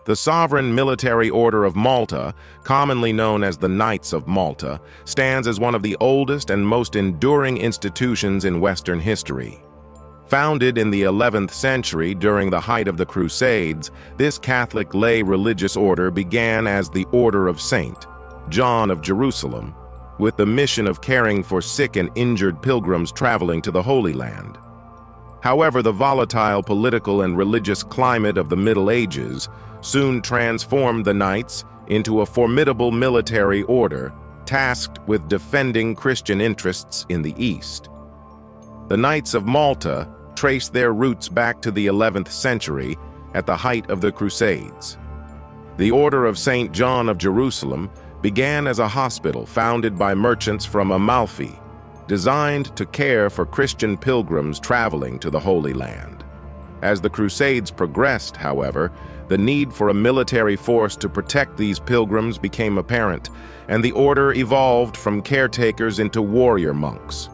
The sovereign military order of Malta, commonly known as the Knights of Malta, stands as one of the oldest and most enduring institutions in Western history. Founded in the 11th century during the height of the Crusades, this Catholic lay religious order began as the Order of St. John of Jerusalem, with the mission of caring for sick and injured pilgrims traveling to the Holy Land. However, the volatile political and religious climate of the Middle Ages soon transformed the Knights into a formidable military order tasked with defending Christian interests in the East. The Knights of Malta trace their roots back to the 11th century at the height of the Crusades. The Order of St. John of Jerusalem began as a hospital founded by merchants from Amalfi, designed to care for Christian pilgrims traveling to the Holy Land. As the Crusades progressed, however, the need for a military force to protect these pilgrims became apparent, and the order evolved from caretakers into warrior monks.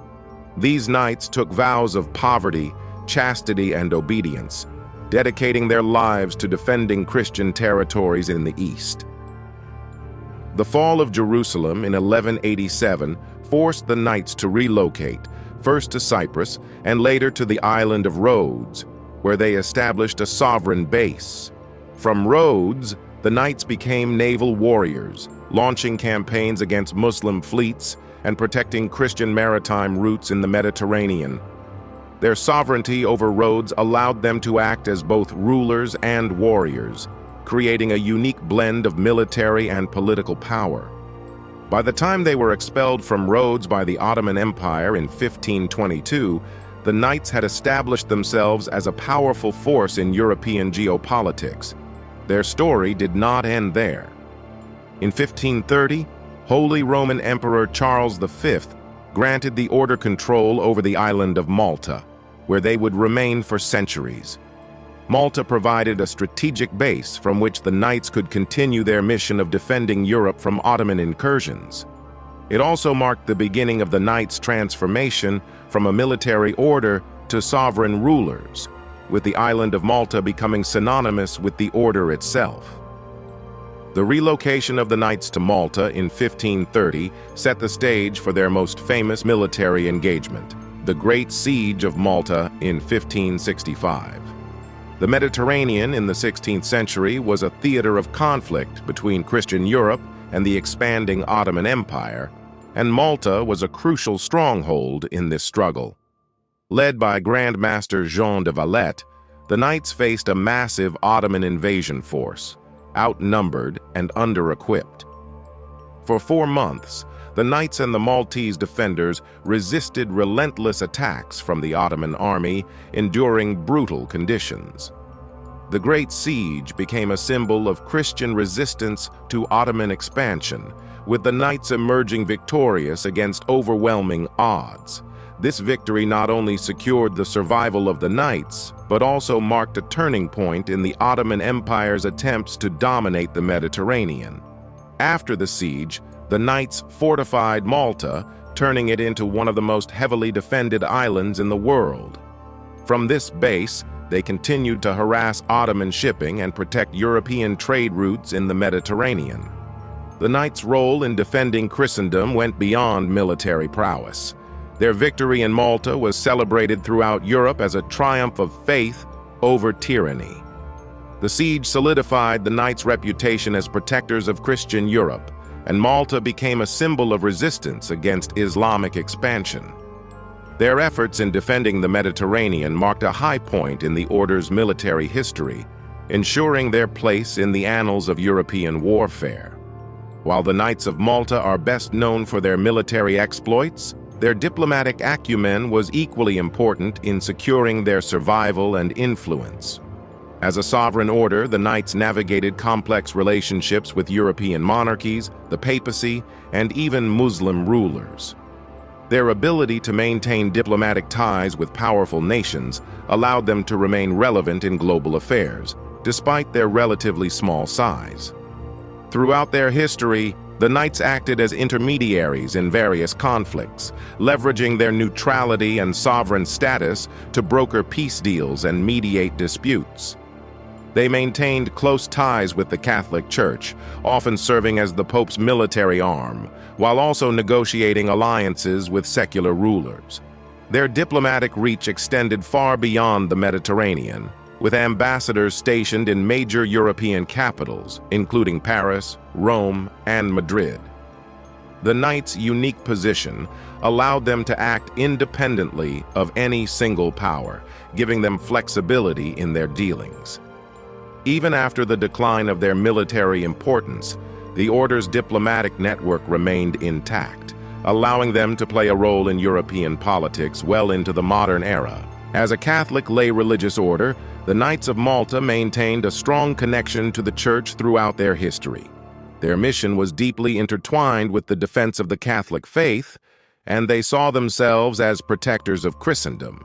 These knights took vows of poverty, chastity, and obedience, dedicating their lives to defending Christian territories in the East. The fall of Jerusalem in 1187 forced the knights to relocate, first to Cyprus and later to the island of Rhodes, where they established a sovereign base. From Rhodes, the knights became naval warriors, launching campaigns against Muslim fleets and protecting Christian maritime routes in the Mediterranean. Their sovereignty over Rhodes allowed them to act as both rulers and warriors, creating a unique blend of military and political power. By the time they were expelled from Rhodes by the Ottoman Empire in 1522, the Knights had established themselves as a powerful force in European geopolitics. Their story did not end there. In 1530, Holy Roman Emperor Charles V granted the order control over the island of Malta, where they would remain for centuries. Malta provided a strategic base from which the Knights could continue their mission of defending Europe from Ottoman incursions. It also marked the beginning of the Knights' transformation from a military order to sovereign rulers, with the island of Malta becoming synonymous with the order itself. The relocation of the Knights to Malta in 1530 set the stage for their most famous military engagement, the Great Siege of Malta in 1565. The Mediterranean in the 16th century was a theater of conflict between Christian Europe and the expanding Ottoman Empire, and Malta was a crucial stronghold in this struggle. Led by Grand Master Jean de Valette, the Knights faced a massive Ottoman invasion force, outnumbered and under-equipped. For 4 months, the Knights and the Maltese defenders resisted relentless attacks from the Ottoman army, enduring brutal conditions. The Great Siege became a symbol of Christian resistance to Ottoman expansion, with the Knights emerging victorious against overwhelming odds. This victory not only secured the survival of the Knights, but also marked a turning point in the Ottoman Empire's attempts to dominate the Mediterranean. After the siege, the Knights fortified Malta, turning it into one of the most heavily defended islands in the world. From this base, they continued to harass Ottoman shipping and protect European trade routes in the Mediterranean. The Knights' role in defending Christendom went beyond military prowess. Their victory in Malta was celebrated throughout Europe as a triumph of faith over tyranny. The siege solidified the Knights' reputation as protectors of Christian Europe, and Malta became a symbol of resistance against Islamic expansion. Their efforts in defending the Mediterranean marked a high point in the order's military history, ensuring their place in the annals of European warfare. While the Knights of Malta are best known for their military exploits, their diplomatic acumen was equally important in securing their survival and influence. As a sovereign order, the Knights navigated complex relationships with European monarchies, the papacy, and even Muslim rulers. Their ability to maintain diplomatic ties with powerful nations allowed them to remain relevant in global affairs, despite their relatively small size. Throughout their history, the Knights acted as intermediaries in various conflicts, leveraging their neutrality and sovereign status to broker peace deals and mediate disputes. They maintained close ties with the Catholic Church, often serving as the Pope's military arm, while also negotiating alliances with secular rulers. Their diplomatic reach extended far beyond the Mediterranean, with ambassadors stationed in major European capitals, including Paris, Rome, and Madrid. The Knights' unique position allowed them to act independently of any single power, giving them flexibility in their dealings. Even after the decline of their military importance, the Order's diplomatic network remained intact, allowing them to play a role in European politics well into the modern era. As a Catholic lay religious order, the Knights of Malta maintained a strong connection to the Church throughout their history. Their mission was deeply intertwined with the defense of the Catholic faith, and they saw themselves as protectors of Christendom.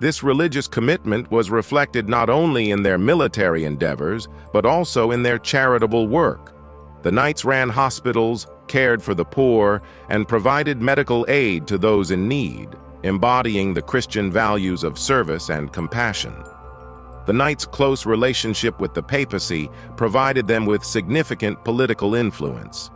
This religious commitment was reflected not only in their military endeavors, but also in their charitable work. The Knights ran hospitals, cared for the poor, and provided medical aid to those in need, embodying the Christian values of service and compassion. The Knights' close relationship with the papacy provided them with significant political influence.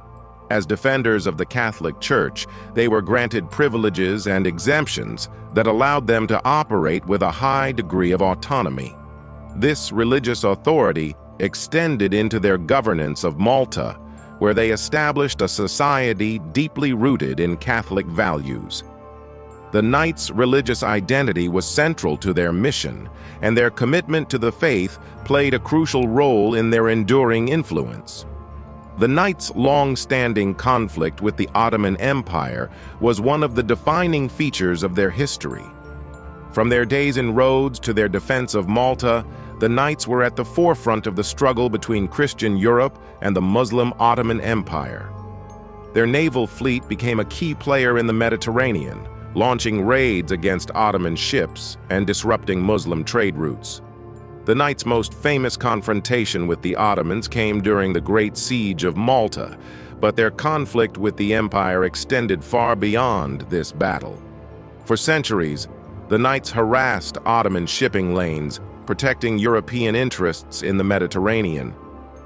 As defenders of the Catholic Church, they were granted privileges and exemptions that allowed them to operate with a high degree of autonomy. This religious authority extended into their governance of Malta, where they established a society deeply rooted in Catholic values. The Knights' religious identity was central to their mission, and their commitment to the faith played a crucial role in their enduring influence. The Knights' long-standing conflict with the Ottoman Empire was one of the defining features of their history. From their days in Rhodes to their defense of Malta, the Knights were at the forefront of the struggle between Christian Europe and the Muslim Ottoman Empire. Their naval fleet became a key player in the Mediterranean, launching raids against Ottoman ships and disrupting Muslim trade routes. The Knights' most famous confrontation with the Ottomans came during the Great Siege of Malta, but their conflict with the empire extended far beyond this battle. For centuries, the Knights harassed Ottoman shipping lanes, protecting European interests in the Mediterranean.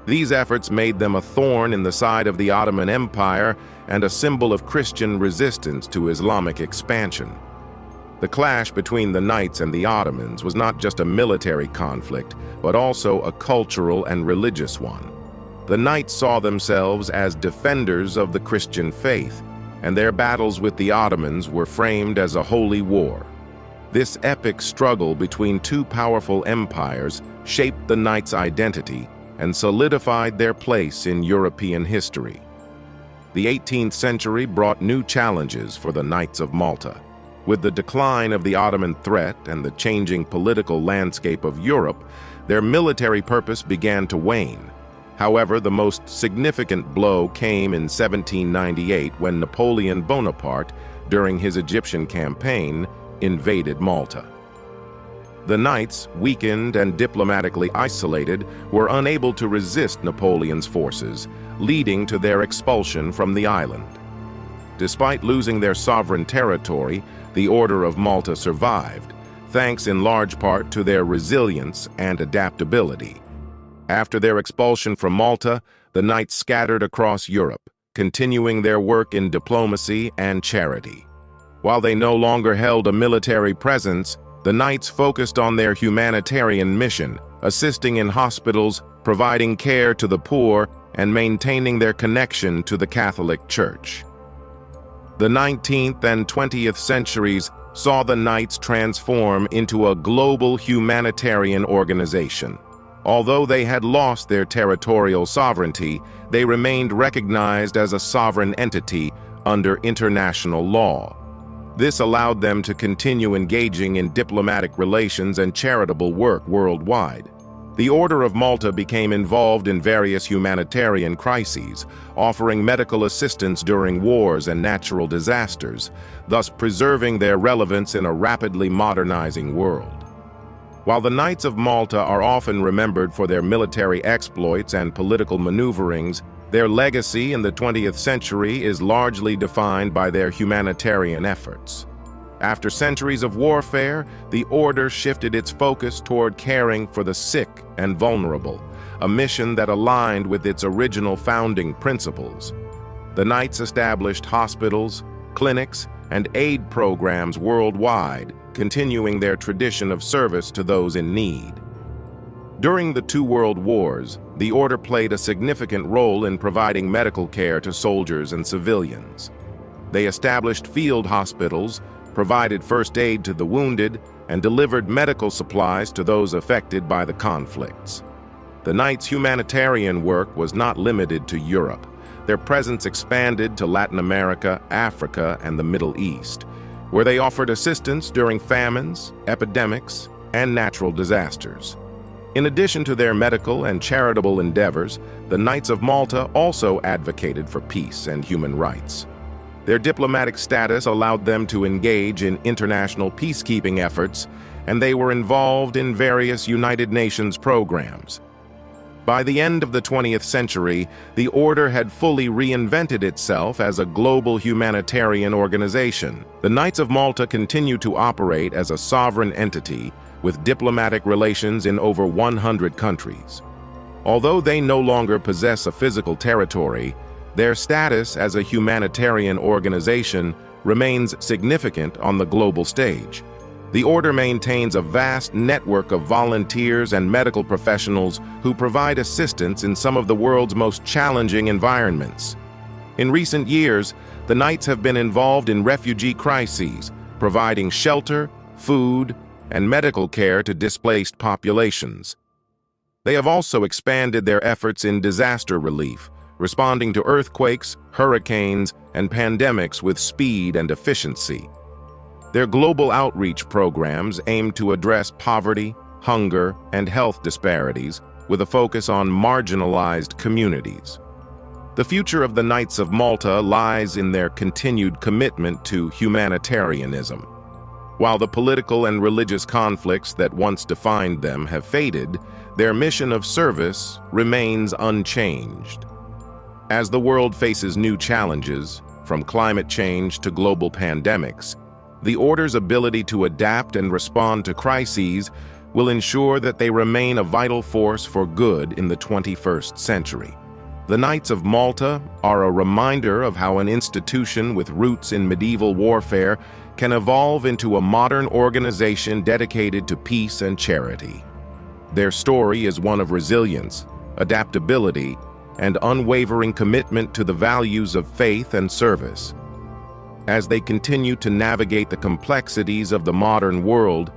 These efforts made them a thorn in the side of the Ottoman Empire and a symbol of Christian resistance to Islamic expansion. The clash between the Knights and the Ottomans was not just a military conflict, but also a cultural and religious one. The Knights saw themselves as defenders of the Christian faith, and their battles with the Ottomans were framed as a holy war. This epic struggle between two powerful empires shaped the Knights' identity and solidified their place in European history. The 18th century brought new challenges for the Knights of Malta. With the decline of the Ottoman threat and the changing political landscape of Europe, their military purpose began to wane. However, the most significant blow came in 1798 when Napoleon Bonaparte, during his Egyptian campaign, invaded Malta. The Knights, weakened and diplomatically isolated, were unable to resist Napoleon's forces, leading to their expulsion from the island. Despite losing their sovereign territory, the Order of Malta survived, thanks in large part to their resilience and adaptability. After their expulsion from Malta, the Knights scattered across Europe, continuing their work in diplomacy and charity. While they no longer held a military presence, the Knights focused on their humanitarian mission, assisting in hospitals, providing care to the poor, and maintaining their connection to the Catholic Church. The 19th and 20th centuries saw the Knights transform into a global humanitarian organization. Although they had lost their territorial sovereignty, they remained recognized as a sovereign entity under international law. This allowed them to continue engaging in diplomatic relations and charitable work worldwide. The Order of Malta became involved in various humanitarian crises, offering medical assistance during wars and natural disasters, thus preserving their relevance in a rapidly modernizing world. While the Knights of Malta are often remembered for their military exploits and political maneuverings, their legacy in the 20th century is largely defined by their humanitarian efforts. After centuries of warfare, the Order shifted its focus toward caring for the sick and vulnerable, a mission that aligned with its original founding principles. The Knights established hospitals, clinics, and aid programs worldwide, continuing their tradition of service to those in need. During the two world wars, the Order played a significant role in providing medical care to soldiers and civilians. They established field hospitals, provided first aid to the wounded, and delivered medical supplies to those affected by the conflicts. The Knights' humanitarian work was not limited to Europe. Their presence expanded to Latin America, Africa, and the Middle East, where they offered assistance during famines, epidemics, and natural disasters. In addition to their medical and charitable endeavors, the Knights of Malta also advocated for peace and human rights. Their diplomatic status allowed them to engage in international peacekeeping efforts, and they were involved in various United Nations programs. By the end of the 20th century, the Order had fully reinvented itself as a global humanitarian organization. The Knights of Malta continue to operate as a sovereign entity with diplomatic relations in over 100 countries. Although they no longer possess a physical territory, their status as a humanitarian organization remains significant on the global stage. The Order maintains a vast network of volunteers and medical professionals who provide assistance in some of the world's most challenging environments. In recent years, the Knights have been involved in refugee crises, providing shelter, food, and medical care to displaced populations. They have also expanded their efforts in disaster relief, responding to earthquakes, hurricanes, and pandemics with speed and efficiency. Their global outreach programs aim to address poverty, hunger, and health disparities with a focus on marginalized communities. The future of the Knights of Malta lies in their continued commitment to humanitarianism. While the political and religious conflicts that once defined them have faded, their mission of service remains unchanged. As the world faces new challenges, from climate change to global pandemics, the Order's ability to adapt and respond to crises will ensure that they remain a vital force for good in the 21st century. The Knights of Malta are a reminder of how an institution with roots in medieval warfare can evolve into a modern organization dedicated to peace and charity. Their story is one of resilience, adaptability, and unwavering commitment to the values of faith and service. As they continue to navigate the complexities of the modern world,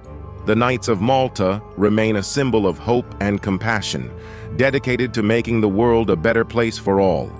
the Knights of Malta remain a symbol of hope and compassion, dedicated to making the world a better place for all.